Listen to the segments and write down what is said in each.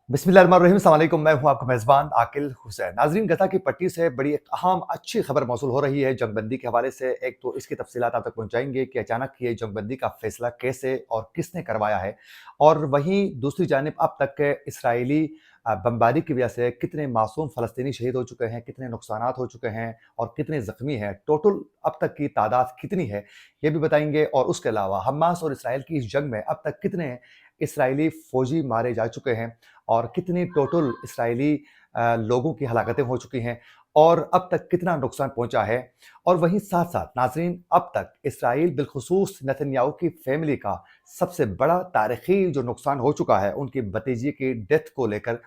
बिस्मिल्लाहिर्रहमानिर्रहीम, अस्सलाम वालेकुम। मैं हूं आपका मेज़बान आकिल हुसैन। नाज़रीन, गज़ा की पट्टी से बड़ी एक अहम अच्छी खबर मौसूल हो रही है जंगबंदी के हवाले से। एक तो इसकी तफ़सीलात आप तक पहुँचाएँगे कि अचानक ये जंगबंदी का फ़ैसला कैसे और किसने करवाया है, और वहीं दूसरी जानिब अब तक के इसराइली बमबारी की वजह से कितने मासूम फ़लस्तीनी शहीद हो चुके हैं, कितने नुकसानात हो चुके हैं और कितने ज़ख्मी हैं। टोटल अब तक की तादाद कितनी है, ये भी बताएँगे। और उसके अलावा हमास और इसराइल की इस जंग में अब तक कितने इसराइली फ़ौजी मारे जा चुके हैं और कितनी टोटल इसराइली लोगों की हलाकतें हो चुकी हैं और अब तक कितना नुकसान पहुंचा है। और वहीं साथ साथ नाजरीन, अब तक इसराइल बिलखुसूस नेतन्याहू की फैमिली का सबसे बड़ा तारीखी जो नुकसान हो चुका है उनकी भतीजी की डेथ को लेकर,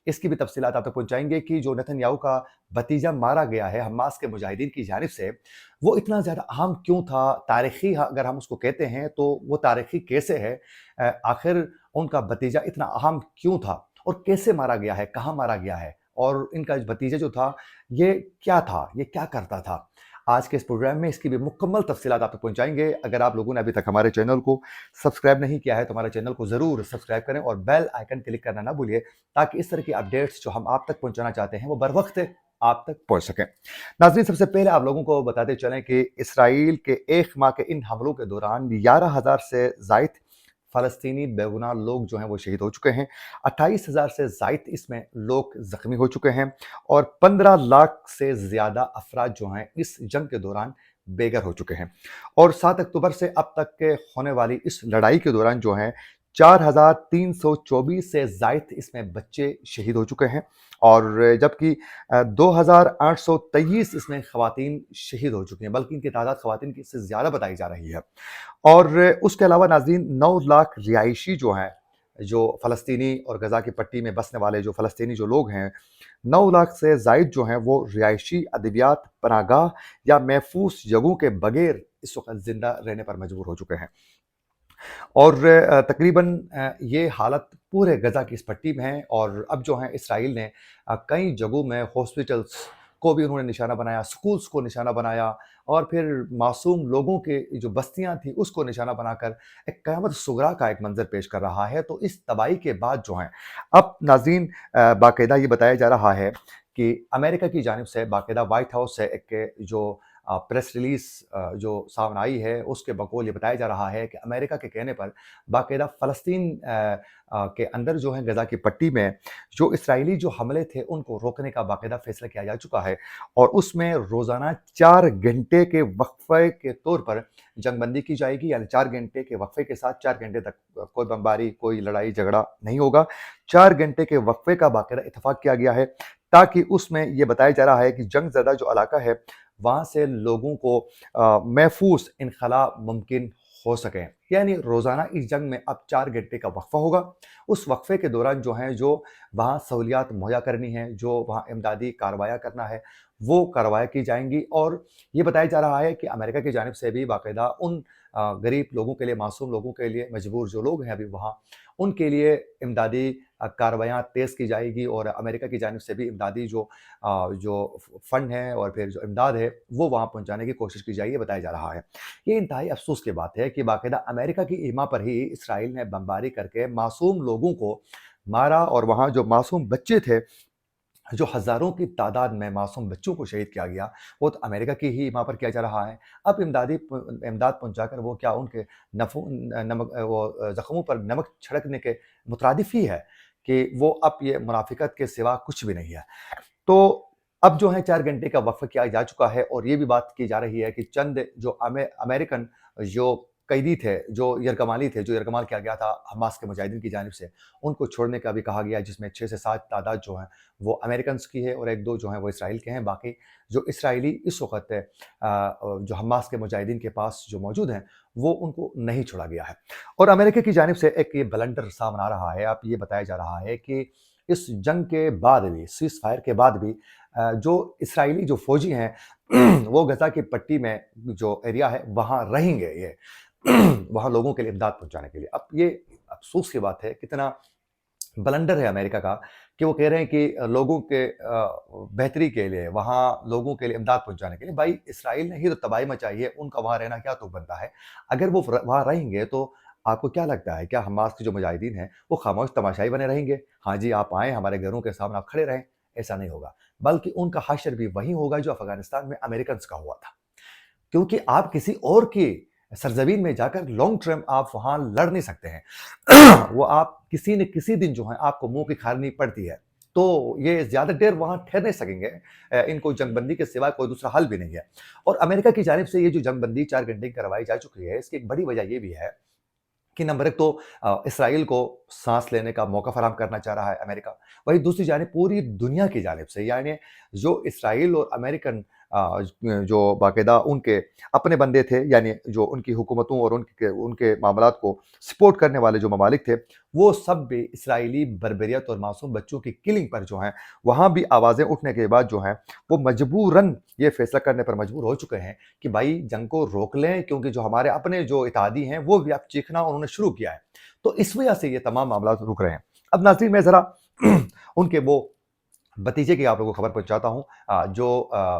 इसकी भी तफसीलात आप तक पहुंचाएंगे कि जो नेतन्याहू का भतीजा मारा गया है हमास के मुजाहिदीन की जानिब से, वो इतना ज़्यादा अहम क्यों था, तारीखी अगर हम उसको कहते हैं तो वो तारीखी कैसे है, आखिर उनका भतीजा इतना अहम क्यों था और कैसे मारा गया है, कहाँ मारा गया है, और इनका भतीजा जो था ये क्या था, ये क्या करता था। आज के इस प्रोग्राम में इसकी भी मुकम्मल तफसीलात आप तक पहुंचाएंगे। अगर आप लोगों ने अभी तक हमारे चैनल को सब्सक्राइब नहीं किया है तो हमारे चैनल को ज़रूर सब्सक्राइब करें और बेल आइकन क्लिक करना ना भूलिए, ताकि इस तरह की अपडेट्स जो हम आप तक पहुंचाना चाहते हैं वो बर वक्त आप तक पहुंच सकें। नाज़रीन, सबसे पहले आप लोगों को बताते चलें कि इसराइल के एक माह के इन हमलों के दौरान 11,000 से ज़ायद फ़लस्तीनी बेगुनाह लोग जो हैं वो शहीद हो चुके हैं। 28,000 से ज़ायद इसमें लोग ज़ख्मी हो चुके हैं और 15 लाख से ज़्यादा अफराद जो हैं इस जंग के दौरान बेघर हो चुके हैं। और 7 अक्टूबर से अब तक के होने वाली इस लड़ाई के दौरान जो हैं 4,324 से ज़ायद इसमें बच्चे शहीद हो चुके हैं और जबकि 2,823 इसमें ख़वातीन शहीद हो चुकी हैं, बल्कि इनकी तादाद ख़वातीन की इससे ज़्यादा बताई जा रही है। और उसके अलावा नाज़रीन, 9 लाख रिहायशी जो हैं, जो फ़लस्तीनी और गज़ा की पट्टी में बसने वाले जो फ़लस्तीनी जो लोग हैं, 9 लाख से ज़ायद जो हैं वो रिहायशी अद्वियात, पनाहगाह या महफूज जगहों के बगैर इस वक़्त ज़िंदा रहने पर मजबूर हो चुके हैं। और तकरीबन ये हालत पूरे गज़ा की इस पट्टी में है। और अब जो है इसराइल ने कई जगहों में हॉस्पिटल्स को भी उन्होंने निशाना बनाया, स्कूल्स को निशाना बनाया और फिर मासूम लोगों के जो बस्तियां थी उसको निशाना बनाकर एक क़यामत सुगरा का एक मंजर पेश कर रहा है। तो इस तबाही के बाद जो है अब नाज़रीन, बाकायदा ये बताया जा रहा है कि अमेरिका की जानिब से बाकायदा व्हाइट हाउस से एक जो प्रेस रिलीज जो सामने आई है उसके बकौल ये बताया जा रहा है कि अमेरिका के कहने पर बाकायदा फ़लस्तीन के अंदर जो है गज़ा की पट्टी में जो इसराइली जो हमले थे उनको रोकने का बाकायदा फैसला किया जा चुका है और उसमें रोज़ाना 4 घंटे के वक्फे के तौर पर जंगबंदी की जाएगी। यानी 4 घंटे के वक्फे के साथ 4 घंटे तक कोई बमबारी, कोई लड़ाई झगड़ा नहीं होगा। 4 घंटे के वक्फे का बाकायदा इत्तेफाक किया गया है, ताकि उसमें ये बताया जा रहा है कि जंग ज़दा जो इलाका है वहाँ से लोगों को महफूज इनखला मुमकिन हो सके। यानी रोज़ाना इस जंग में अब 4 घंटे का वक्फा होगा। उस वक्फे के दौरान जो है जो वहाँ सहूलियात मुहैया करनी है, जो वहाँ इमदादी कार्रवाइयाँ करना है, वो कार्रवाई की जाएंगी। और ये बताया जा रहा है कि अमेरिका की जानिब से भी बाकायदा उन गरीब लोगों के लिए, मासूम लोगों के लिए, मजबूर जो लोग हैं अभी वहाँ, उनके लिए इमदादी कार्रवाइयाँ तेज़ की जाएगी और अमेरिका की जानिब से भी इमदादी जो फंड है और फिर जो इमदाद है वो वहाँ पहुँचाने की कोशिश की जाएगी, बताया जा रहा है। ये इंतहाई अफसोस की बात है कि बाकायदा अमेरिका की ईमा पर ही इसराइल ने बमबारी करके मासूम लोगों को मारा और वहाँ जो मासूम बच्चे थे, जो हज़ारों की तादाद में मासूम बच्चों को शहीद किया गया, वो तो अमेरिका की ही ईमा पर किया जा रहा है। अब इमदाद पहुँचाकर वो क्या उनके ज़ख्मों पर नमक छिड़कने के मुतरादिफ ही है कि वो अब ये मुनाफ़िकत के सिवा कुछ भी नहीं है। तो अब जो है 4 घंटे का वक़्फ़ा किया जा चुका है और ये भी बात की जा रही है कि चंद जो अमेरिकन जो कैदी थे, जो यरगमाल किया गया था हमास के मुजाहिदीन की जानिब से, उनको छोड़ने का भी कहा गया है, जिसमें 6 से 7 तादाद जो हैं वो अमेरिकन्स की है और 1-2 जो हैं वो इसराइल के हैं। बाकी जो इसराइली इस वक़्त जो हमास के मुजाहिदीन के पास जो मौजूद हैं, वो उनको नहीं छोड़ा गया है। और अमेरिका की जानिब से एक ये ब्लंडर सामने आ रहा है। अब ये बताया जा रहा है कि इस जंग के बाद भी, सीज़ फायर के बाद भी जो इसराइली जो फ़ौजी हैं वो गज़ा की पट्टी में जो एरिया है वहाँ रहेंगे ये वहाँ लोगों के लिए इमदाद पहुँचाने के लिए। अब ये अफ़सोस की बात है, कितना ब्लंडर है अमेरिका का कि वो कह रहे हैं कि लोगों के बेहतरी के लिए, वहाँ लोगों के लिए इमदाद पहुँचाने के लिए। भाई, इसराइल ने ही तो तबाही मचाई है, उनका वहाँ रहना क्या तुक बनता है? अगर वो वहाँ रहेंगे तो آپ کو کیا لگتا ہے کیا حماس کے جو مجاہدین ہیں وہ خاموش تماشائی بنے رہیں گے؟ ہاں جی آپ آئیں ہمارے گھروں کے سامنے آپ کھڑے رہیں؟ ایسا نہیں ہوگا، بلکہ ان کا حشر بھی وہی ہوگا جو افغانستان میں امریکنز کا ہوا تھا، کیونکہ آپ کسی اور کی سرزمین میں جا کر لانگ ٹرم آپ وہاں لڑ نہیں سکتے ہیں وہ آپ کسی نہ کسی دن جو ہے آپ کو منہ کی کھانی پڑتی ہے، تو یہ زیادہ دیر وہاں ٹھہر نہیں سکیں گے، ان کو جنگ بندی کے سوا کوئی دوسرا حل بھی نہیں ہے۔ اور امریکہ کی جانب سے یہ جو جنگ بندی 4 گھنٹے کی کروائی جا چکی ہے، اس کی ایک بڑی وجہ یہ بھی ہے کہ نمبر ایک تو اسرائیل کو سانس لینے کا موقع فراہم کرنا چاہ رہا ہے امریکہ، وہی دوسری جانب پوری دنیا کی جانب سے، یعنی جو اسرائیل اور امریکن جو باقاعدہ ان کے اپنے بندے تھے، یعنی جو ان کی حکومتوں اور ان کے معاملات کو سپورٹ کرنے والے جو ممالک تھے، وہ سب بھی اسرائیلی بربریت اور معصوم بچوں کی کلنگ پر جو ہیں وہاں بھی آوازیں اٹھنے کے بعد جو ہیں وہ مجبوراً یہ فیصلہ کرنے پر مجبور ہو چکے ہیں کہ بھائی جنگ کو روک لیں، کیونکہ جو ہمارے اپنے جو اتحادی ہیں وہ بھی اب چیخنا انہوں نے شروع کیا ہے، تو اس وجہ سے یہ تمام معاملات رک رہے ہیں۔ اب ناظرین میں ذرا ان کے وہ بتیجے کی آپ لوگوں کو خبر پہنچاتا ہوں جو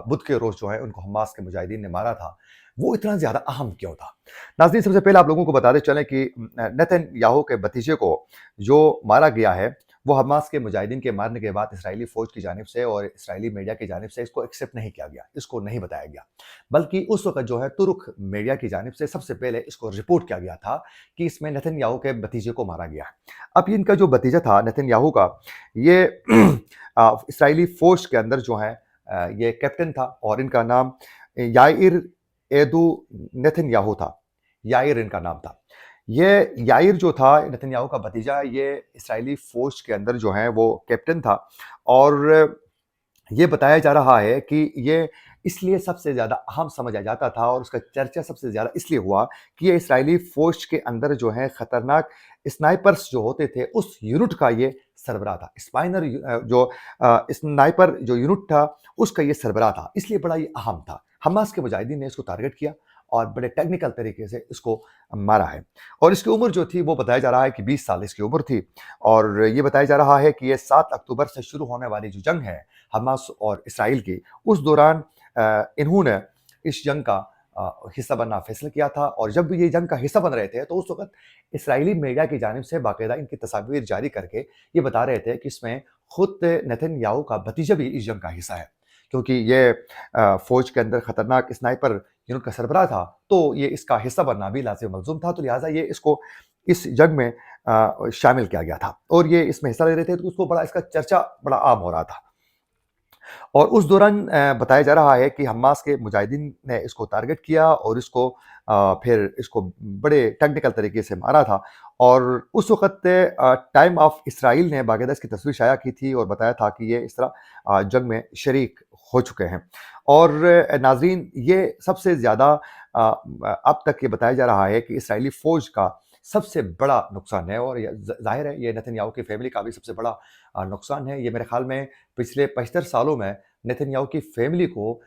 بدھ کے روز جو ہے ان کو حماس کے مجاہدین نے مارا تھا، وہ اتنا زیادہ اہم کیوں تھا؟ ناظرین سب سے پہلے آپ لوگوں کو بتاتے چلیں کہ نیتن یاہو کے بتیجے کو جو مارا گیا ہے وہ حماس کے مجاہدین کے مارنے کے بعد اسرائیلی فوج کی جانب سے اور اسرائیلی میڈیا کی جانب سے اس کو ایکسیپٹ نہیں کیا گیا، اس کو نہیں بتایا گیا، بلکہ اس وقت جو ہے ترک میڈیا کی جانب سے سب سے پہلے اس کو رپورٹ کیا گیا تھا کہ اس میں نیتن یاہو کے بتیجے کو مارا گیا ہے۔ اب ان کا جو بتیجہ تھا نیتن یاہو کا، یہ اسرائیلی فوج کے اندر جو ہے یہ کیپٹن تھا اور ان کا نام یائر ایدو نیتن یاہو تھا، یائر ان کا نام تھا۔ یہ یائر جو تھا نیتن یاہو کا بھتیجا، یہ اسرائیلی فوج کے اندر جو ہے وہ کیپٹن تھا، اور یہ بتایا جا رہا ہے کہ یہ اس لیے سب سے زیادہ اہم سمجھا جاتا تھا اور اس کا چرچا سب سے زیادہ اس لیے ہوا کہ یہ اسرائیلی فوج کے اندر جو ہے خطرناک اسنائپرز جو ہوتے تھے اس یونٹ کا یہ سربراہ تھا، جو اسنائپر جو یونٹ تھا اس کا یہ سربراہ تھا، اس لیے بڑا یہ اہم تھا۔ حماس کے مجاہدین نے اس کو ٹارگٹ کیا اور بڑے ٹیکنیکل طریقے سے اس کو مارا ہے، اور اس کی عمر جو تھی وہ بتایا جا رہا ہے کہ 20 سال اس کی عمر تھی، اور یہ بتایا جا رہا ہے کہ یہ 7 اکتوبر سے شروع ہونے والی جو جنگ ہے حماس اور اسرائیل کی، اس دوران انہوں نے اس جنگ کا حصہ بننا فیصلہ کیا تھا، اور جب یہ جنگ کا حصہ بن رہے تھے تو اس وقت اسرائیلی میڈیا کی جانب سے باقاعدہ ان کی تصاویر جاری کر کے یہ بتا رہے تھے کہ اس میں خود نیتن یاہو کا بھتیجا بھی اس جنگ کا حصہ ہے، کیونکہ یہ فوج کے اندر خطرناک اسنائپر یونٹ کا سربراہ تھا تو یہ اس کا حصہ بننا بھی لازم ملزوم تھا، تو لہٰذا یہ اس کو اس جنگ میں شامل کیا گیا تھا اور یہ اس میں حصہ لے رہے تھے، تو اس کو بڑا اس کا چرچا بڑا عام ہو رہا تھا۔ اور اس دوران بتایا جا رہا ہے کہ حماس کے مجاہدین نے اس کو ٹارگٹ کیا اور اس کو پھر اس کو بڑے ٹیکنیکل طریقے سے مارا تھا، اور اس وقت ٹائم آف اسرائیل نے باقاعدہ اس کی تصویر شائع کی تھی اور بتایا تھا کہ یہ اس طرح جنگ میں شریک ہو چکے ہیں۔ اور ناظرین یہ سب سے زیادہ اب تک یہ بتایا جا رہا ہے کہ اسرائیلی فوج کا سب سے بڑا نقصان ہے، اور ظاہر ہے یہ نیتن یاہو کی فیملی کا بھی سب سے بڑا نقصان ہے۔ یہ میرے خیال میں پچھلے 75 سالوں میں نیتن یاہو کی فیملی کو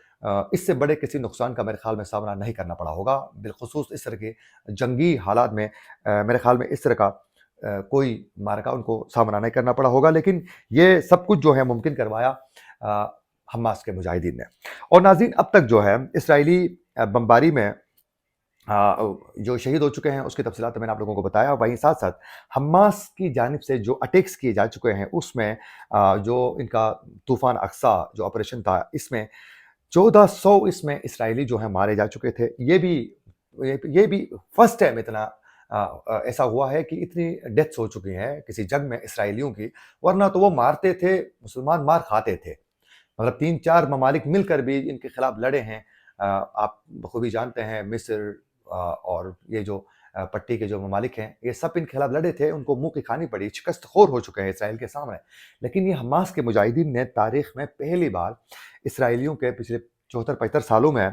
اس سے بڑے کسی نقصان کا میرے خیال میں سامنا نہیں کرنا پڑا ہوگا، بالخصوص اس طرح کے جنگی حالات میں میرے خیال میں اس طرح کا کوئی مارکا ان کو سامنا نہیں کرنا پڑا ہوگا، لیکن یہ سب کچھ جو ہے ممکن کروایا حماس کے مجاہدین نے۔ اور ناظرین اب تک جو ہے اسرائیلی بمباری میں جو شہید ہو چکے ہیں اس کی تفصیلات میں نے آپ لوگوں کو بتایا، وہیں ساتھ ساتھ حماس کی جانب سے جو اٹیکس کیے جا چکے ہیں اس میں جو ان کا طوفان اقصیٰ جو آپریشن تھا، اس میں 1400 اس میں اسرائیلی جو ہیں مارے جا چکے تھے۔ یہ بھی فرسٹ ٹائم اتنا ایسا ہوا ہے کہ اتنی ڈیتھس ہو چکی ہیں کسی جنگ میں اسرائیلیوں کی، ورنہ تو وہ مارتے تھے، مسلمان مار کھاتے تھے، مطلب 3-4 ممالک مل کر بھی ان کے خلاف لڑے ہیں۔ آپ بخوبی جانتے ہیں مصر اور یہ جو پٹی کے جو ممالک ہیں یہ سب ان کے خلاف لڑے تھے، ان کو منہ کی کھانی پڑی، شکست خور ہو چکے ہیں اسرائیل کے سامنے، لیکن یہ حماس کے مجاہدین نے تاریخ میں پہلی بار اسرائیلیوں کے پچھلے 74-75 سالوں میں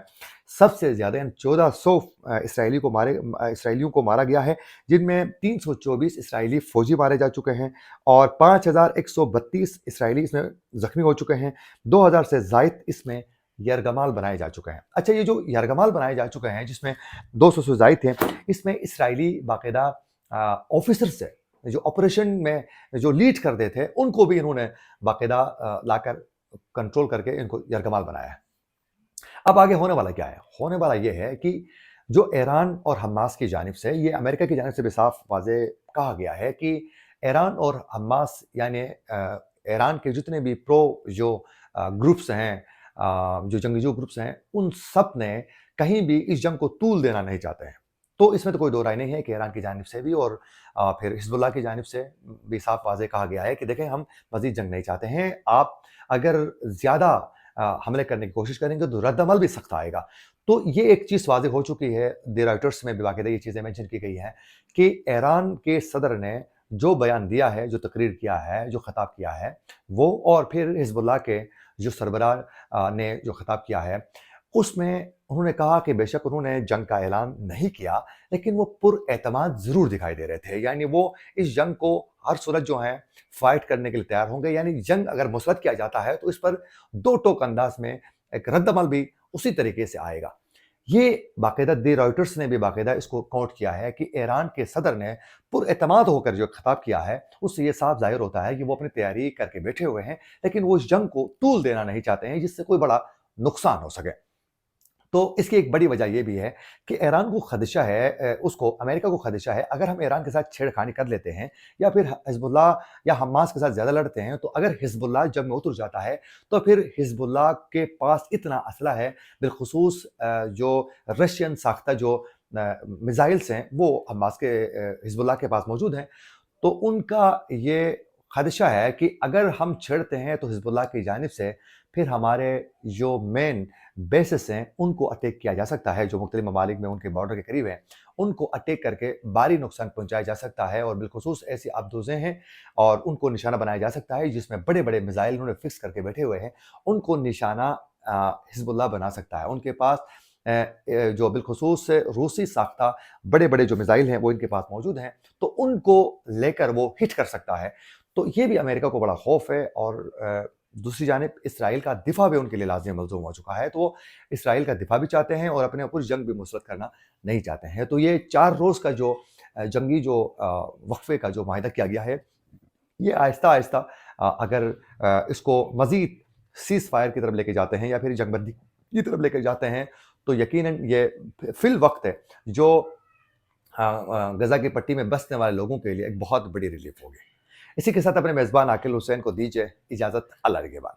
سب سے زیادہ 1400 اسرائیلیوں کو مارا گیا ہے، جن میں 324 اسرائیلی فوجی مارے جا چکے ہیں اور 5132 اسرائیلی اس میں زخمی ہو چکے ہیں، 2000 سے زائد اس میں یرغمال بنائے جا چکے ہیں۔ اچھا، یہ جو یرغمال بنائے جا چکے ہیں جس میں 200 سے زائد ہیں، اس میں اسرائیلی باقاعدہ آفیسر سے جو آپریشن میں جو لیڈ کرتے تھے ان کو بھی انہوں نے باقاعدہ لا کر کنٹرول کر کے ان کو یرغمال بنایا ہے۔ اب آگے ہونے والا کیا ہے؟ ہونے والا یہ ہے کہ जो ईरान और हमास की जानिब से, ये अमेरिका की जानिब से भी साफ वाज़ेह कहा गया है कि ईरान और हमास यानी ईरान के जितने भी जो ग्रुप्स हैं, जो जंगजू ग्रुप्स हैं, उन सब ने कहीं भी इस जंग को तूल देना नहीं चाहते हैं। तो इसमें तो कोई दो राय नहीं है कि ईरान की जानिब से भी और फिर हिज़्बुल्लाह की जानिब से भी साफ वाज़ेह कहा गया है कि देखें, हम मज़ीद जंग नहीं चाहते हैं। आप अगर ज़्यादा हमले करने की कोशिश करेंगे तो रद्द-अमल भी सख्त आएगा। तो ये एक चीज़ वाज़ेह हो चुकी है, द रॉयटर्स में भी बाकायदा ये चीज़ें मेंशन की गई हैं कि ईरान के सदर ने जो बयान दिया है, जो तकरीर किया है, जो खिताब किया है, वो और फिर हिज़्बुल्लाह के जो सरबराह ने जो खिताब किया है, उसमें उन्होंने कहा कि बेशक उन्होंने जंग का ऐलान नहीं किया, लेकिन वो पुरएतमाद ज़रूर दिखाई दे रहे थे। यानी वो इस जंग को हर सूरत जो है फ़ाइट करने के लिए तैयार होंगे। यानी जंग अगर मुसलत किया जाता है तो इस पर दो टोक अंदाज़ में एक रद्द-अमल भी उसी तरीके से आएगा। ये बाकायदा द रॉयटर्स ने भी बाकायदा इसको कोट किया है कि ईरान के सदर ने पुरएतमाद होकर जो खिताब किया है, उससे ये साफ ज़ाहिर होता है कि वो अपनी तैयारी करके बैठे हुए हैं, लेकिन वो इस जंग को तूल देना नहीं चाहते हैं, जिससे कोई बड़ा नुकसान हो सके। तो इसकी एक बड़ी वजह ये भी है कि ईरान को खदशा है, उसको अमेरिका को खदशा है, अगर हम ईरान के साथ छेड़खानी कर लेते हैं या फिर हिज़्बुल्लाह या हमास के साथ ज़्यादा लड़ते हैं, तो अगर हिज़्बुल्लाह जंग में उतर जाता है, तो फिर हिज़्बुल्लाह के पास इतना असला है, बिलख़ुसूस जो रशियन साख्ता जो मिसाइल्स हैं, वो हमास के हिज़्बुल्लाह के पास मौजूद हैं। तो उनका ये खदशा है कि अगर हम छेड़ते हैं तो हिज़्बुल्लाह की जानिब से फिर हमारे जो मेन बेसिस हैं, उनको अटैक किया जा सकता है, जो मुख्तलिफ ममालिक में उनके बॉर्डर के करीब हैं, उनको अटैक करके भारी नुकसान पहुँचाया जा सकता है और बिलख़ुसूस ऐसी आबदोज़ें हैं और उनको निशाना बनाया जा सकता है, जिसमें बड़े-बड़े मिसाइल उन्होंने फ़िक्स करके बैठे हुए हैं, उनको निशाना हिज़्बुल्लाह बना सकता है। उनके पास जो बिलख़ुसूस रूसी साख्ता बड़े-बड़े जो मिसाइल हैं, वो इनके पास मौजूद हैं, तो उनको लेकर वो हिट कर सकता है। तो ये भी अमेरिका को बड़ा खौफ है और दूसरी जानिब इसराइल का दिफा भी उनके लिए लाज़िम मलज़ूम हो चुका है, तो वो इसराइल का दिफा भी चाहते हैं और अपने ऊपर जंग भी मुसलत करना नहीं चाहते हैं। तो ये 4 रोज़ का जो जंगी जो वक़्फ़े का जो माहिदा किया गया है, ये आहिस्ता-आहिस्ता अगर इसको मज़ीद सीज़ फायर की तरफ लेके जाते हैं या फिर जंगबंदी की तरफ लेके जाते हैं, तो यकीनन ये फ़िल वक़्त है जो गज़ा की पट्टी में बसने वाले लोगों के लिए एक बहुत बड़ी रिलीफ़ होगी। इसी के साथ अपने मेज़बान आकिल हुसैन को दीजिए इजाज़त। अल्लाह निगहबान।